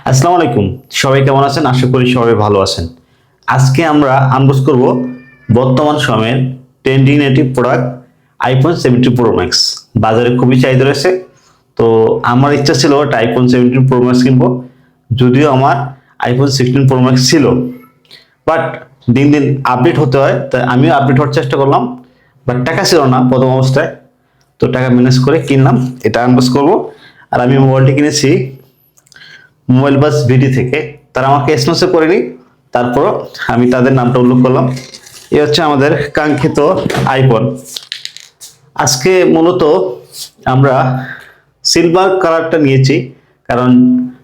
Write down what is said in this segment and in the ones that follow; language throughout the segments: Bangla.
আসসালামু আলাইকুম। সবাই কেমন আছেন? আশা করি সবাই ভালো আছেন। আজকে আমরা আনবক্স করব বর্তমান সময়ের ট্রেন্ডিং একটি প্রোডাক্ট আইফোন 17 প্রো ম্যাক্স। বাজারে খুবই চাহিদা রয়েছে। তো আমার ইচ্ছা ছিল একটা আইফোন 17 প্রো ম্যাক্স কিনবো, যদিও আমার আইফোন 16 প্রো ম্যাক্স ছিল, বাট দিন দিন আপডেট হতে হয়, তাই আমিও আপডেট হওয়ার চেষ্টা করলাম। বাট টাকা ছিল না প্রথম অবস্থায়, তো টাকা ম্যানেজ করে কিনলাম। এটা আনবক্স করব। আর আমি মোবাইলটি কিনেছি মোবাইল বাস ভিডি থেকে। তারা আমাকে এসএমএস করেনি, তারপরও আমি তাদের নামটা উল্লেখ করলাম। এই হচ্ছে আমাদের কাঙ্ক্ষিত আইফোন। আজকে মূলত আমরা সিলভার কালারটা নিয়েছি, কারণ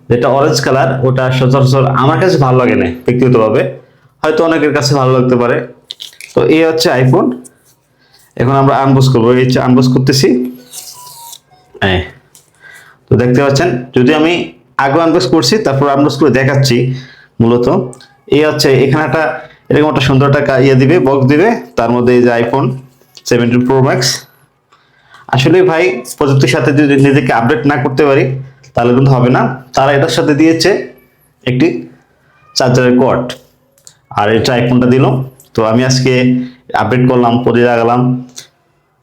যেটা অরেঞ্জ কালার ওটা সচরাচর আমার কাছে ভালো লাগে না ব্যক্তিগতভাবে, হয়তো অনেকের কাছে ভালো লাগতে পারে। তো এই হচ্ছে আইফোন। এখন আমরা আনবক্স করবো, এই হচ্ছে আনবক্স করতেছি। হ্যাঁ, তো দেখতে পাচ্ছেন, যদি আমি আগে আনবক্স করছি তারপর আনবক্স করে দেখাচ্ছি। মূলত এই হচ্ছে, এখানে একটা এরকম একটা সুন্দর একটা ইয়ে দিবে, বক্স দিবে, তার মধ্যে এই যে আইফোন 17 প্রো ম্যাক্স। আসলে ভাই, প্রযুক্তির সাথে যদি নিজেকে আপডেট না করতে পারি তাহলে কিন্তু হবে না। তারা এটার সাথে দিয়েছে একটি চার্জারের কর্ড, আর এটা আইফোনটা দিল। তো আমি আজকে আপডেট করলাম, পরে লাগালাম।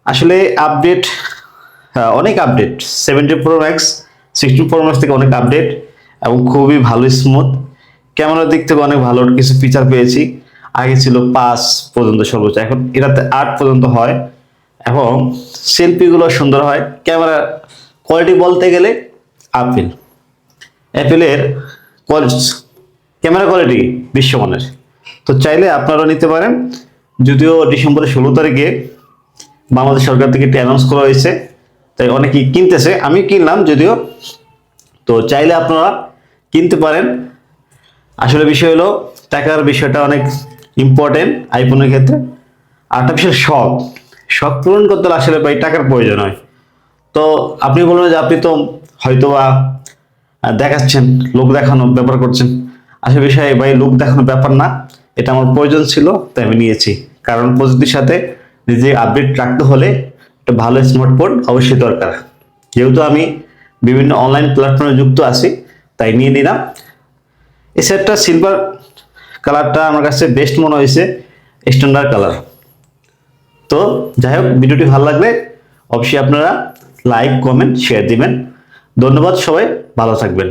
আসলে আপডেট, অনেক update. 17 pro max 16 pro max থেকে অনেক আপডেট এবং খুবই ভালো, স্মুথ। ক্যামেরার দিক থেকে অনেক ভালো কিছু ফিচার পেয়েছি। আগে ছিল 5 পর্যন্ত সর্বোচ্চ, এখন এটাতে 8 পর্যন্ত হয় এবং সেলফিগুলো সুন্দর হয়। ক্যামেরা কোয়ালিটি বলতে গেলে আপেল অ্যাপেলের ক্যামেরা কোয়ালিটি বিশ্বমানের। তো চাইলে আপনারাও নিতে পারেন। যদিও ডিসেম্বরের 16 তারিখে বাংলাদেশ সরকার থেকে এটি অ্যানাউন্স করা হয়েছে, তাই অনেকেই কিনতেছে, আমি কিনলাম যদিও। তো চাইলে আপনারা কিনতে পারেন। আসলে বিষয় হলো, টাকার বিষয়টা অনেক ইম্পর্টেন্ট আইফোনের ক্ষেত্রে। আরেকটা বিষয়, শখ শখ পূরণ করতে হলে আসলে ভাই টাকার প্রয়োজন হয়। তো আপনি বলবেন যে আপনি তো হয়তো বা দেখাচ্ছেন, লোক দেখানো ব্যাপার করছেন। আসলে বিষয় ভাই, লোক দেখানোর ব্যাপার না, এটা আমার প্রয়োজন ছিল, তাই আমি নিয়েছি। কারণ প্রযুক্তির সাথে নিজে আপডেট রাখতে হলে একটা ভালো স্মার্টফোন অবশ্যই দরকার। যেহেতু আমি বিভিন্ন অনলাইন প্ল্যাটফর্মে যুক্ত আছি, তাই নিয়ে নিলাম। এই সেটটা সিলভার কালারটা আমার কাছে বেস্ট মনে হয়েছে, স্ট্যান্ডার্ড কালার। তো যাই হোক, ভিডিওটি ভালো লাগলে অবশ্যই আপনারা লাইক, কমেন্ট, শেয়ার দিবেন। ধন্যবাদ, সবাই ভালো থাকবেন।